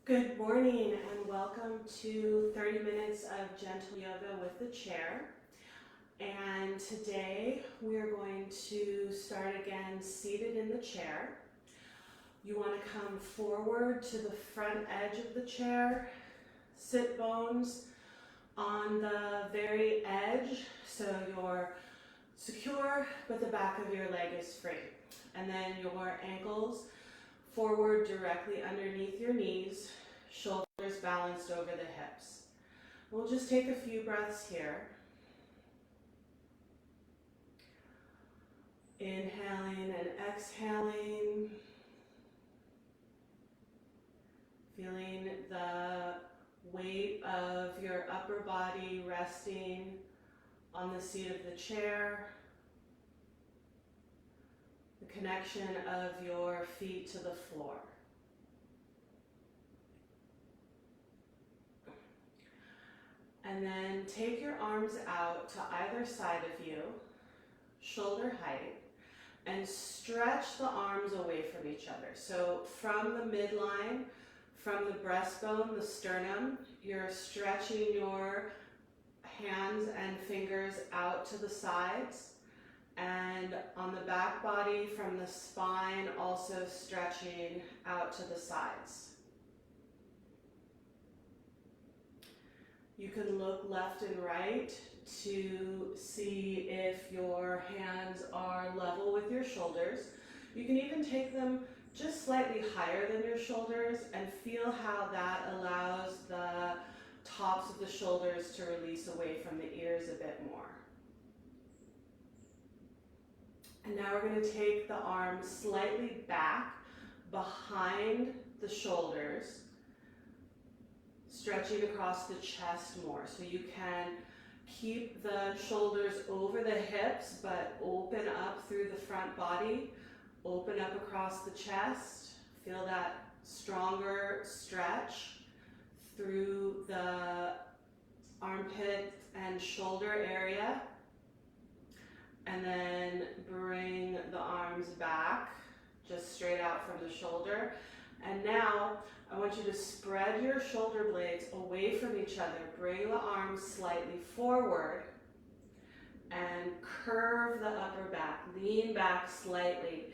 Good morning and welcome to 30 minutes of gentle yoga with the chair. And today we are going to start again seated in the chair. You want to come forward to the front edge of the chair, sit bones on the very edge so you're secure but the back of your leg is free. And then your ankles forward directly underneath your knees, shoulders balanced over the hips. We'll just take a few breaths here. Inhaling and exhaling. Feeling the weight of your upper body resting on the seat of the chair. The connection of your feet to the floor. And then take your arms out to either side of you, shoulder height, and stretch the arms away from each other. So from the midline, from the breastbone, the sternum, you're stretching your hands and fingers out to the sides. And on the back body, from the spine, also stretching out to the sides. You can look left and right to see if your hands are level with your shoulders. You can even take them just slightly higher than your shoulders and feel how that allows the tops of the shoulders to release away from the ears a bit more. And now we're going to take the arms slightly back behind the shoulders, stretching across the chest more. So you can keep the shoulders over the hips, but open up through the front body, open up across the chest. Feel that stronger stretch through the armpit and shoulder area. And then bring the arms back, just straight out from the shoulder. And now I want you to spread your shoulder blades away from each other. Bring the arms slightly forward and curve the upper back. Lean back slightly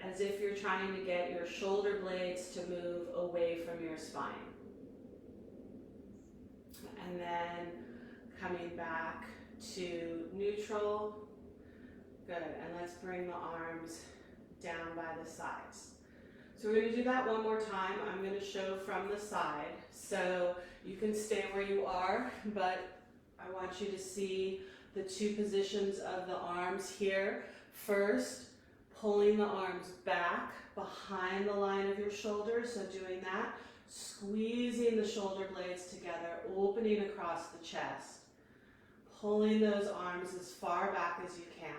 as if you're trying to get your shoulder blades to move away from your spine. And then coming back to neutral. Good, and let's bring the arms down by the sides. So we're going to do that one more time. I'm going to show from the side. So you can stay where you are, but I want you to see the two positions of the arms here. First, pulling the arms back behind the line of your shoulders. So doing that, squeezing the shoulder blades together, opening across the chest. Pulling those arms as far back as you can.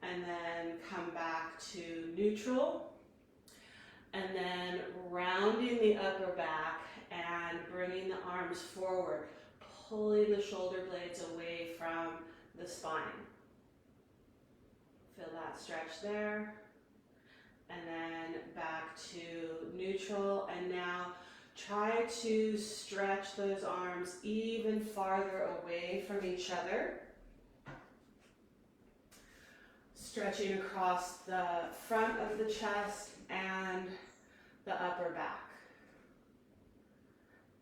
And then come back to neutral, and then rounding the upper back and bringing the arms forward, pulling the shoulder blades away from the spine. Feel that stretch there, and then back to neutral, and now try to stretch those arms even farther away from each other. Stretching across the front of the chest and the upper back.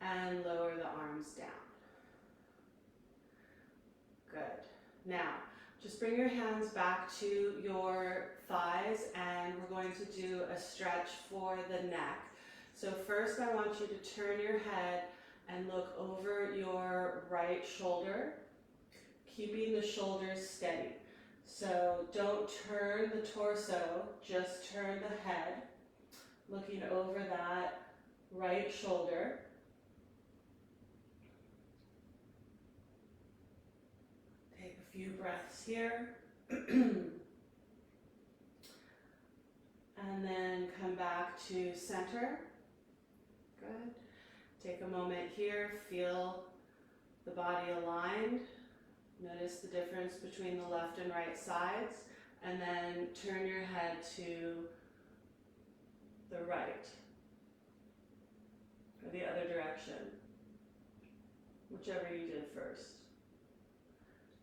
And lower the arms down. Good. Now, just bring your hands back to your thighs and we're going to do a stretch for the neck. So first I want you to turn your head and look over your right shoulder, keeping the shoulders steady. So don't turn the torso, just turn the head, looking over that right shoulder. Take a few breaths here. And then come back to center. Good. Take a moment here, feel the body aligned. Notice the difference between the left and right sides, and then turn your head to the right. Good. the other direction, whichever you did first.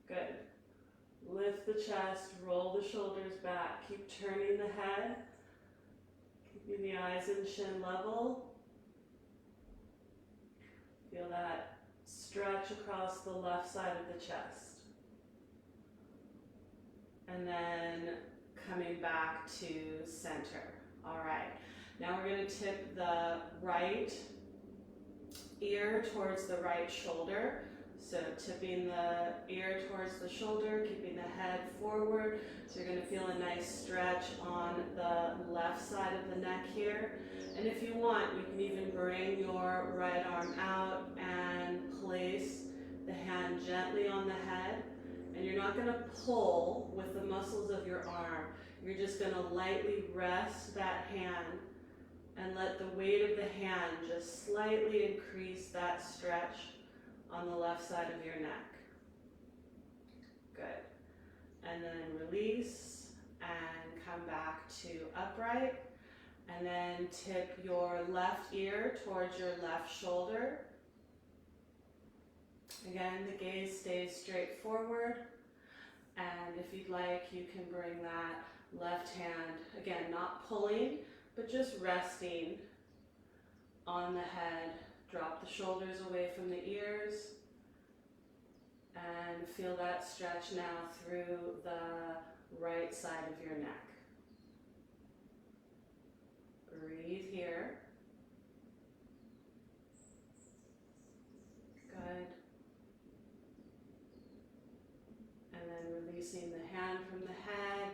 Good. Lift the chest, roll the shoulders back, keep turning the head, keeping the eyes and chin level. Feel that stretch across the left side of the chest. And then coming back to center. All right, now we're going to tip the right ear towards the right shoulder. So tipping the ear towards the shoulder, keeping the head forward. So you're going to feel a nice stretch on the left side of the neck here. And if you want, you can even bring your right arm out and place the hand gently on the head. And you're not going to pull with the muscles of your arm. You're just going to lightly rest that hand and let the weight of the hand just slightly increase that stretch on the left side of your neck. Good. And then release and come back to upright. And then tip your left ear towards your left shoulder. Again, the gaze stays straight forward. And if you'd like, you can bring that left hand, again, not pulling, but just resting on the head. Drop the shoulders away from the ears. And feel that stretch now through the right side of your neck. Breathe here. Good. And then releasing the hand from the head,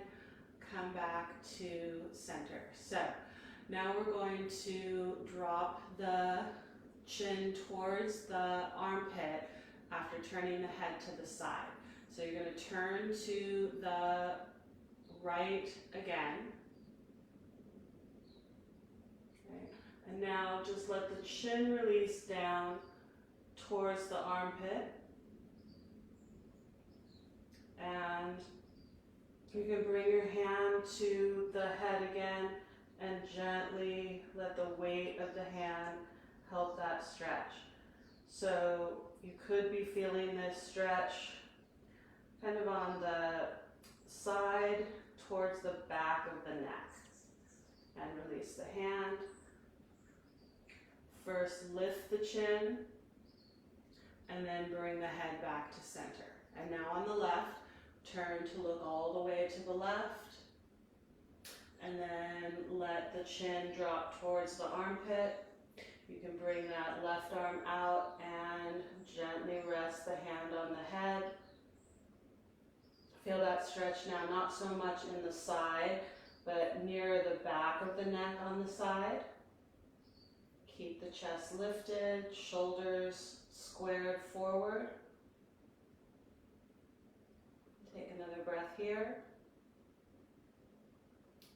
come back to center. So now we're going to drop the chin towards the armpit after turning the head to the side. So you're going to turn to the right again. And now just let the chin release down towards the armpit. And you can bring your hand to the head again and gently let the weight of the hand help that stretch. So you could be feeling this stretch kind of on the side towards the back of the neck. And release the hand. First, lift the chin, and then bring the head back to center. And now on the left, turn to look all the way to the left, and then let the chin drop towards the armpit. You can bring that left arm out and gently rest the hand on the head. Feel that stretch now, not so much in the side, but near the back of the neck on the side. Keep the chest lifted, shoulders squared forward. Take another breath here.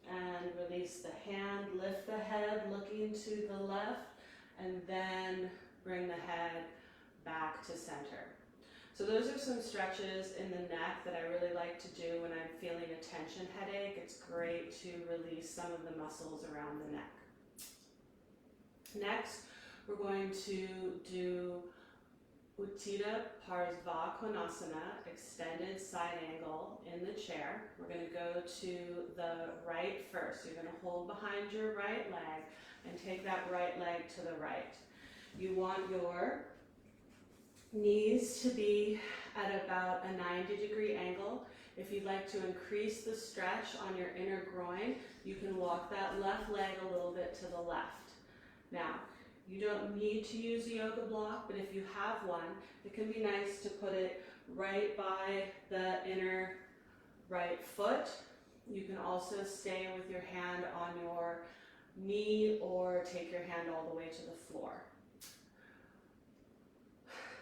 And release the hand, lift the head, looking to the left, and then bring the head back to center. So those are some stretches in the neck that I really like to do when I'm feeling a tension headache. It's great to release some of the muscles around the neck. Next, we're going to do Utthita Parsvakonasana, extended side angle in the chair. We're going to go to the right first. You're going to hold behind your right leg and take that right leg to the right. You want your knees to be at about a 90-degree angle. If you'd like to increase the stretch on your inner groin, you can walk that left leg a little bit to the left. Now, you don't need to use a yoga block, but if you have one, it can be nice to put it right by the inner right foot. You can also stay with your hand on your knee or take your hand all the way to the floor.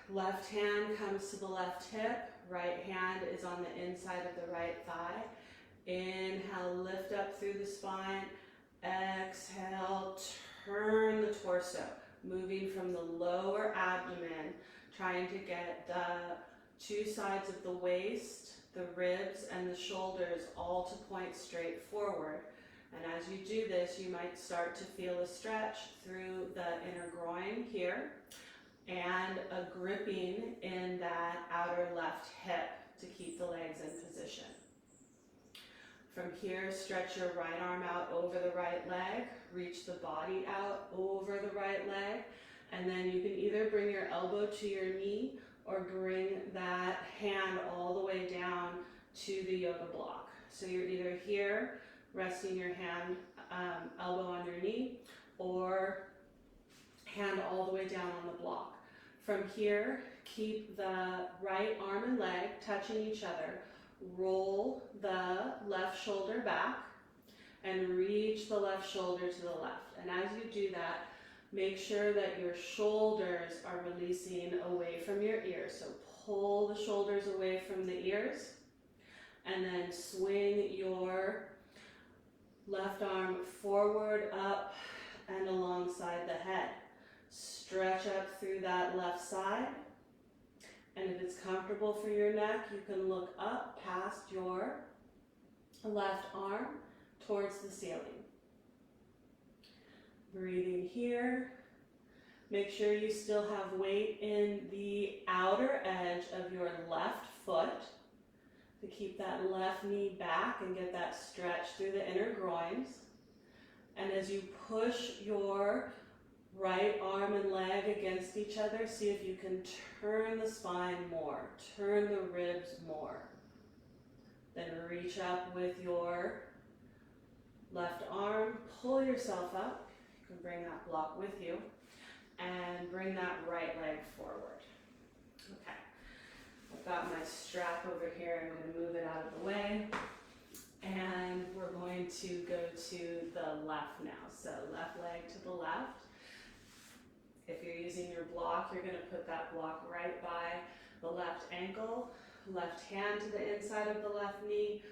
Left hand comes to the left hip, right hand is on the inside of the right thigh. Inhale, lift up through the spine. Exhale, turn the torso, moving from the lower abdomen, trying to get the two sides of the waist, the ribs, and the shoulders all to point straight forward. And as you do this, you might start to feel a stretch through the inner groin here and a gripping in that outer left hip to keep the legs in position. From here, stretch your right arm out over the right leg, reach the body out over the right leg, and then you can either bring your elbow to your knee or bring that hand all the way down to the yoga block. So you're either here, resting your hand, elbow on your knee, or hand all the way down on the block. From here, keep the right arm and leg touching each other. Roll the left shoulder back and reach the left shoulder to the left. And as you do that, make sure that your shoulders are releasing away from your ears. So pull the shoulders away from the ears and then swing your left arm forward, up, and alongside the head. Stretch up through that left side. And if it's comfortable for your neck, you can look up past your left arm towards the ceiling. Breathing here. Make sure you still have weight in the outer edge of your left foot to keep that left knee back and get that stretch through the inner groins. And as you push your right arm and leg against each other, see if you can turn the spine more, turn the ribs more. Then reach up with your left arm, pull yourself up. You can bring that block with you and bring that right leg forward. Okay, I've got my strap over here. I'm going to move it out of the way. And we're going to go to the left now. So left leg to the left. If you're using your block, you're going to put that block right by the left ankle, left hand to the inside of the left knee,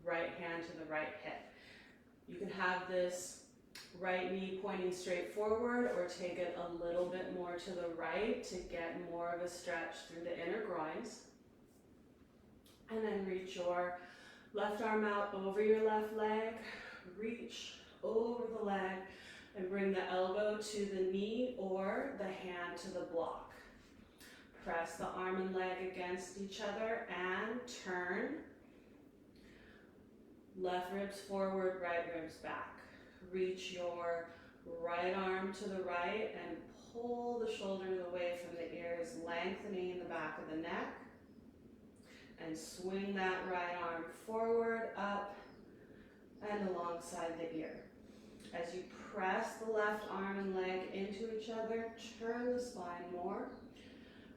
right hand to the right hip. You can have this right knee pointing straight forward or take it a little bit more to the right to get more of a stretch through the inner groins. And then reach your left arm out over your left leg, reach over the leg, and bring the elbow to the knee or the hand to the block. Press the arm and leg against each other and turn. Left ribs forward, right ribs back. Reach your right arm to the right and pull the shoulders away from the ears, lengthening the back of the neck. And swing that right arm forward, up, and alongside the ear. As you press the left arm and leg into each other, turn the spine more.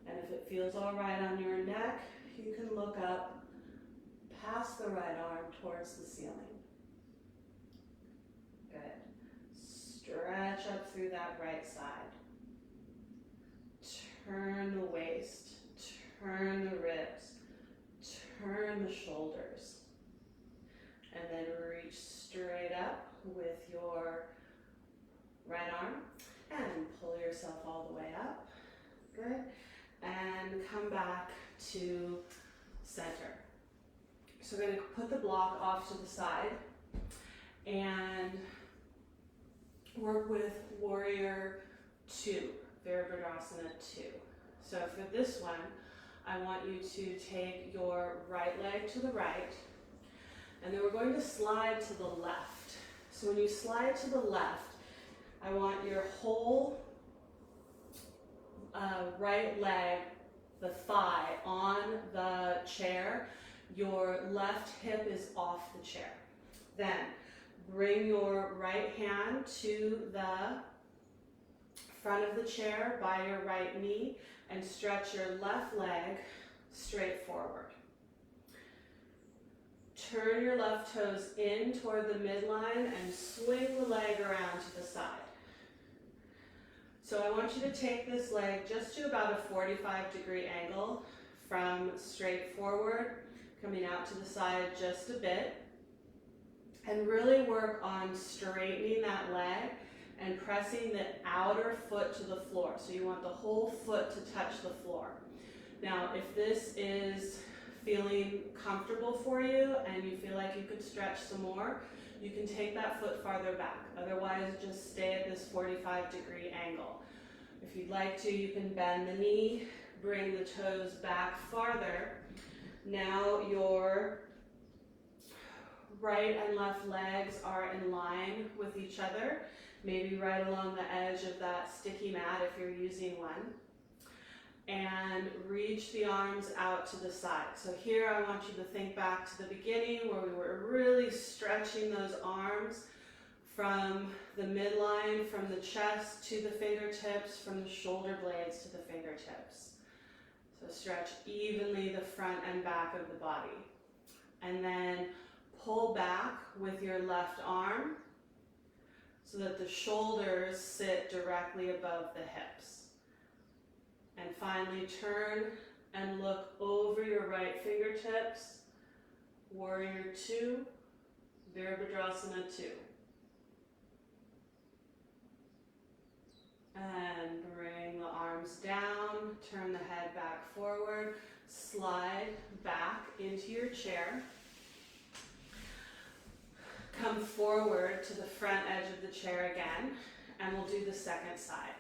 And if it feels all right on your neck, you can look up past the right arm towards the ceiling. Good. Stretch up through that right side. Turn the waist, turn the ribs, turn the shoulders. And then reach straight up with your right arm and pull yourself all the way up. Good. And come back to center. So we're going to put the block off to the side and work with Warrior 2, Virabhadrasana 2. So for this one, I want you to take your right leg to the right, and then we're going to slide to the left. So when you slide to the left, I want your whole right leg, the thigh, on the chair. Your left hip is off the chair. Then bring your right hand to the front of the chair by your right knee and stretch your left leg straight forward. Turn your left toes in toward the midline and swing the leg around to the side. So I want you to take this leg just to about a 45-degree angle from straight forward, coming out to the side just a bit, and really work on straightening that leg and pressing the outer foot to the floor. So you want the whole foot to touch the floor. Now, if this is feeling comfortable for you and you feel like you could stretch some more, you can take that foot farther back. Otherwise, just stay at this 45-degree angle. If you'd like to, you can bend the knee, bring the toes back farther. Now your right and left legs are in line with each other, maybe right along the edge of that sticky mat if you're using one. And reach the arms out to the side. So here I want you to think back to the beginning where we were really stretching those arms from the midline, from the chest to the fingertips, from the shoulder blades to the fingertips. So stretch evenly the front and back of the body. And then pull back with your left arm so that the shoulders sit directly above the hips. And finally turn and look over your right fingertips. Warrior 2, Virabhadrasana 2. And bring the arms down, turn the head back forward, slide back into your chair. Come forward to the front edge of the chair again, and we'll do the second side.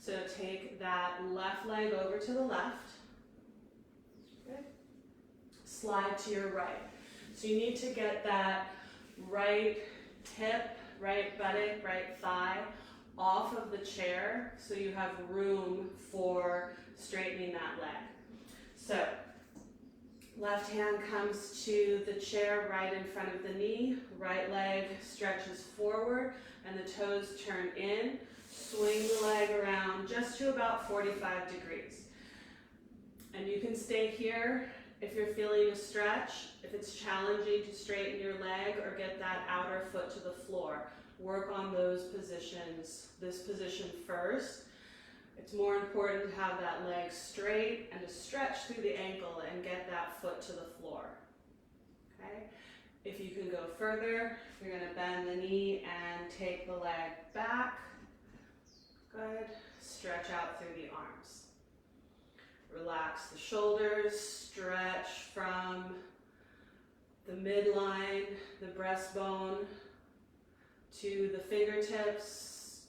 So take that left leg over to the left. Good. Slide to your right. So you need to get that right hip, right buttock, right thigh off of the chair so you have room for straightening that leg. So left hand comes to the chair right in front of the knee, right leg stretches forward and the toes turn in. Swing the leg around just to about 45 degrees. And you can stay here if you're feeling a stretch, if it's challenging to straighten your leg or get that outer foot to the floor. Work on those positions, this position first. It's more important to have that leg straight and to stretch through the ankle and get that foot to the floor. Okay? If you can go further, you're going to bend the knee and take the leg back. Good. Stretch out through the arms. Relax the shoulders, stretch from the midline, the breastbone, to the fingertips.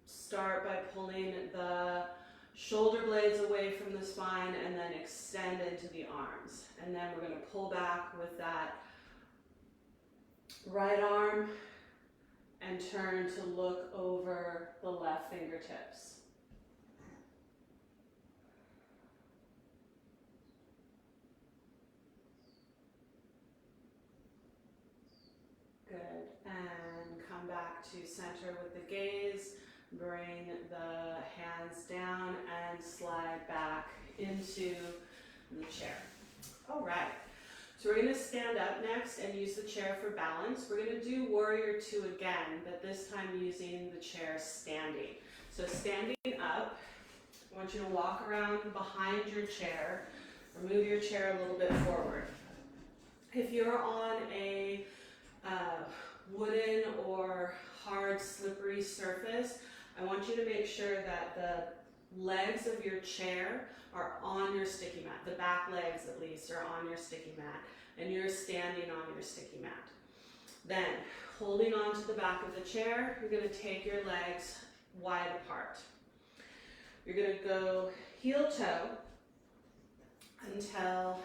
Start by pulling the shoulder blades away from the spine and then extend into the arms. And then we're going to pull back with that right arm and turn to look over the left fingertips. Good. And come back to center with the gaze. Bring the hands down and slide back into the chair. All right. So we're going to stand up next and use the chair for balance. We're going to do Warrior 2 again, but this time using the chair standing. So standing up, I want you to walk around behind your chair or move your chair a little bit forward. If you're on a wooden or hard slippery surface, I want you to make sure that the legs of your chair are on your sticky mat. The back legs, at least, are on your sticky mat, and you're standing on your sticky mat. Then, holding on to the back of the chair, you're going to take your legs wide apart. You're going to go heel-toe until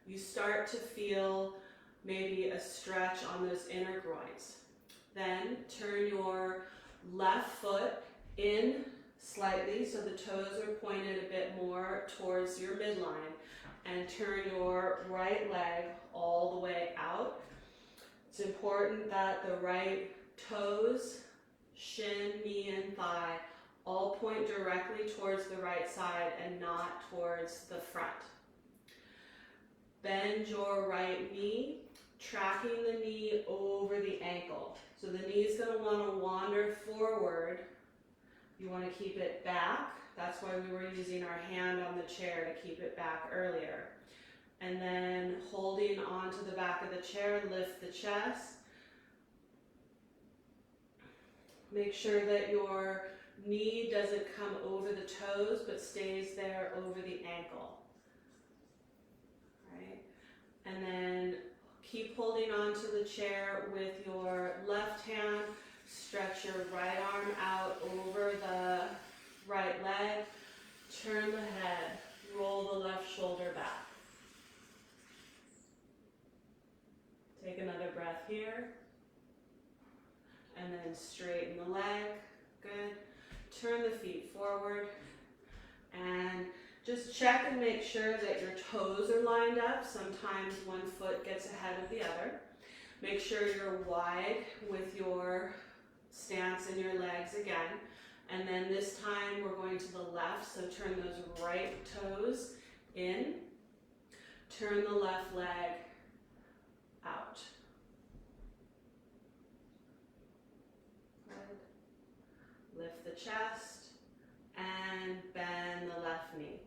you start to feel maybe a stretch on those inner groins. Then, turn your left foot in slightly so the toes are pointed a bit more towards your midline, and turn your right leg all the way out. It's important that the right toes, shin, knee, and thigh all point directly towards the right side and not towards the front. Bend your right knee, tracking the knee over the ankle. So the knee is going to want to wander forward. You want to keep it back. That's why we were using our hand on the chair to keep it back earlier. And then holding onto the back of the chair, lift the chest. Make sure that your knee doesn't come over the toes, but stays there over the ankle. Right? And then Keep holding on to the chair with your left hand. Stretch your right arm out over the right leg. Turn the head. Roll the left shoulder back. Take another breath here. And then straighten the leg. Good. Turn the feet forward. And just check and make sure that your toes are lined up. Sometimes one foot gets ahead of the other. Make sure you're wide with your stance and your legs again. And then this time we're going to the left, so turn those right toes in. Turn the left leg out. Good. Lift the chest and bend the left knee.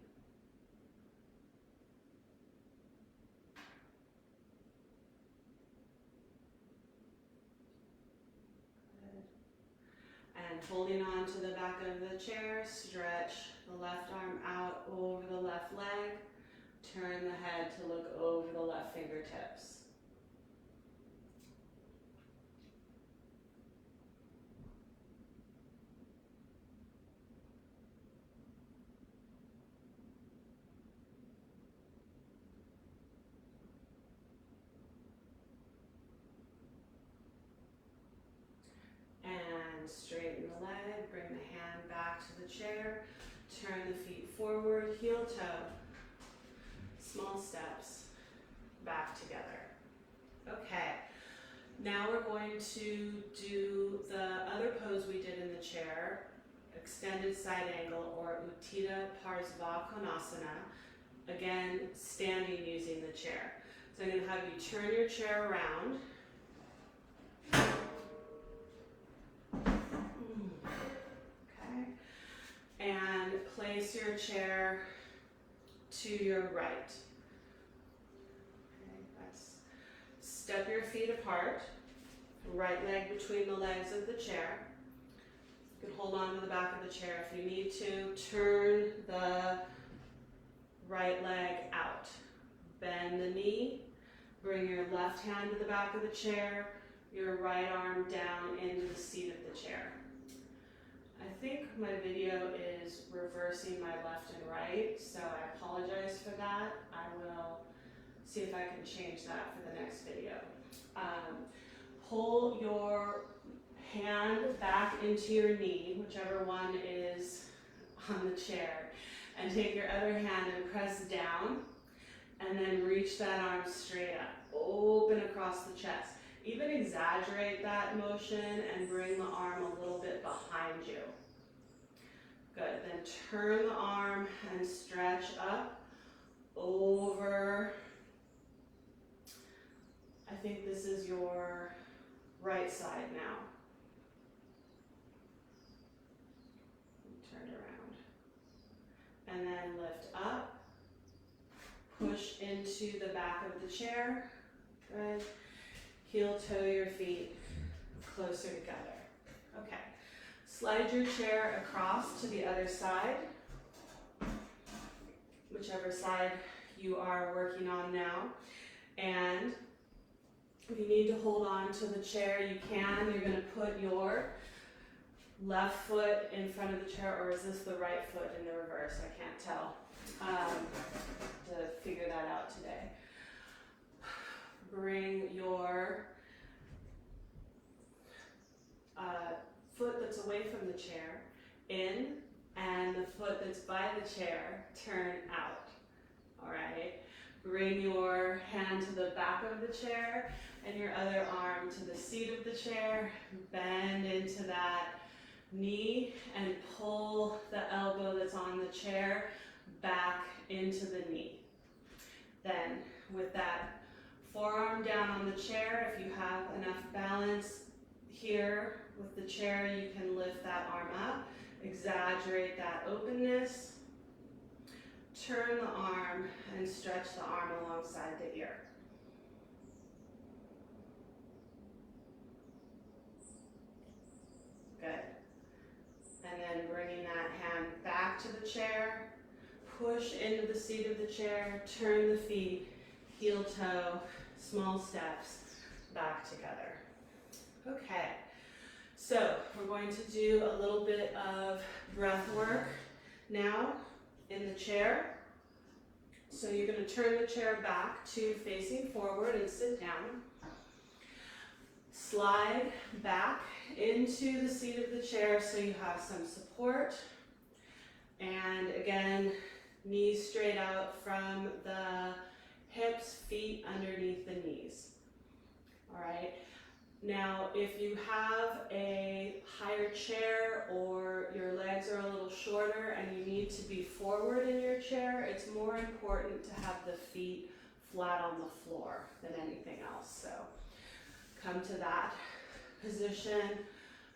And holding on to the back of the chair, stretch the left arm out over the left leg. Turn the head to look over the left fingertips. And straighten the leg, bring the hand back to the chair, turn the feet forward, heel toe, small steps, back together. Okay, now we're going to do the other pose we did in the chair, extended side angle or Utthita Parsvakonasana, again, standing using the chair. So I'm going to have you turn your chair around. And place your chair to your right. Okay, that's step your feet apart, right leg between the legs of the chair. You can hold on to the back of the chair if you need to. Turn the right leg out. Bend the knee. Bring your left hand to the back of the chair, your right arm down into the seat of the chair. I think my video is reversing my left and right, so I apologize for that. I will see if I can change that for the next video. Pull your hand back into your knee, whichever one is on the chair, and take your other hand and press down, and then reach that arm straight up, open across the chest. Even exaggerate that motion and bring the arm a little bit behind you. Good, then turn the arm and stretch up over. I think this is your right side now. Turn around. And then lift up. Push into the back of the chair. Good. Heel toe your feet closer together. Okay. Slide your chair across to the other side, whichever side you are working on now. And if you need to hold on to the chair, you can. You're going to put your left foot in front of the chair, or is this the right foot in the reverse? I can't tell. To figure that out today. Bring your foot that's away from the chair in, and the foot that's by the chair turn out. All right. Bring your hand to the back of the chair and your other arm to the seat of the chair. Bend into that knee and pull the elbow that's on the chair back into the knee. Then with that forearm down on the chair, if you have enough balance here with the chair, you can lift that arm up, exaggerate that openness, turn the arm and stretch the arm alongside the ear. Good. And then bringing that hand back to the chair, push into the seat of the chair, turn the feet, heel toe, small steps back together. Okay, so we're going to do a little bit of breath work now in the chair. So you're going to turn the chair back to facing forward and sit down. Slide back into the seat of the chair so you have some support. And again, knees straight out from the hips, feet underneath the knees. All right. Now, if you have a higher chair or your legs are a little shorter and you need to be forward in your chair, it's more important to have the feet flat on the floor than anything else. So come to that position,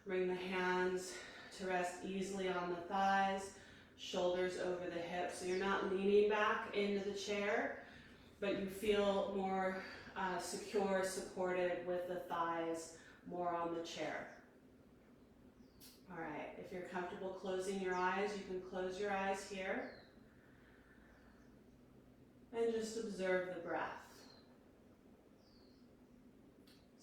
bring the hands to rest easily on the thighs, shoulders over the hips. So you're not leaning back into the chair, but you feel more secure, supported with the thighs more on the chair. All right, if you're comfortable closing your eyes, you can close your eyes here and just observe the breath.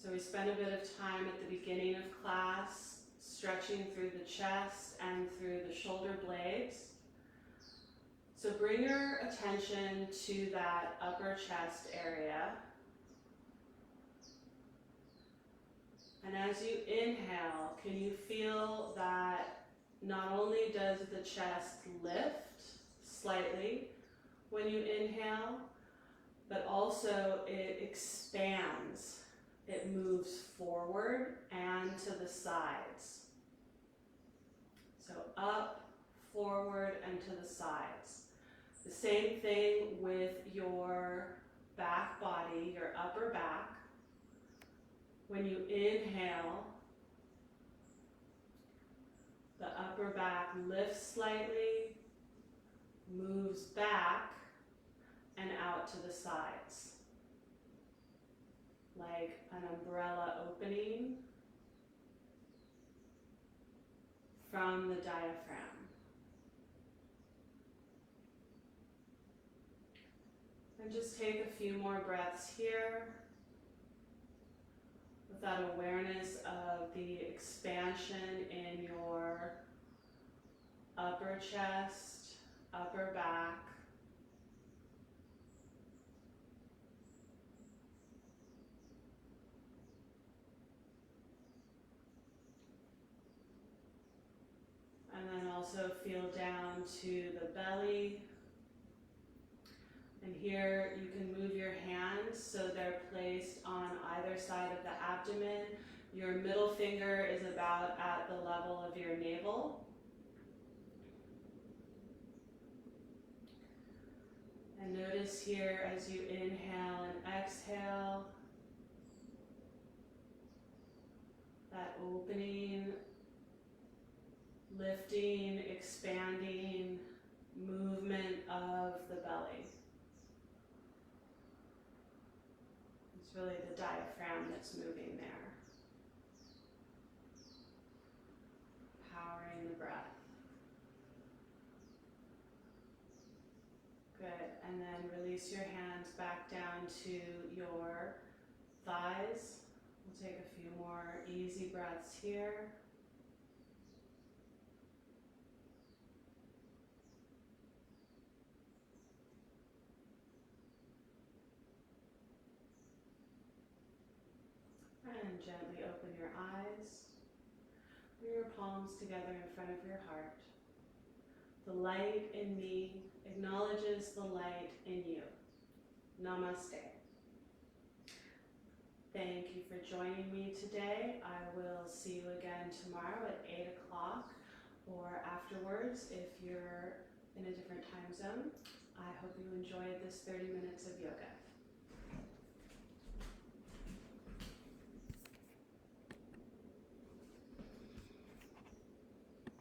So we spent a bit of time at the beginning of class stretching through the chest and through the shoulder blades. So bring your attention to that upper chest area. And as you inhale, can you feel that not only does the chest lift slightly when you inhale, but also it expands. It moves forward and to the sides. So up, forward, and to the sides. The same thing with your back body, your upper back. When you inhale, the upper back lifts slightly, moves back, and out to the sides, like an umbrella opening from the diaphragm. And just take a few more breaths here with that awareness of the expansion in your upper chest, upper back, and then also feel down to the belly. And here you can move your hands so they're placed on either side of the abdomen. Your middle finger is about at the level of your navel. And notice here as you inhale and exhale, that opening, lifting, expanding movement of the belly. It's really the diaphragm that's moving there. Powering the breath. Good, and then release your hands back down to your thighs. We'll take a few more easy breaths here. And gently open your eyes. Bring your palms together in front of your heart. The light in me acknowledges the light in you. Namaste. Thank you for joining me today. I will see you again tomorrow at 8 o'clock or afterwards if you're in a different time zone. I hope you enjoyed this 30 minutes of yoga.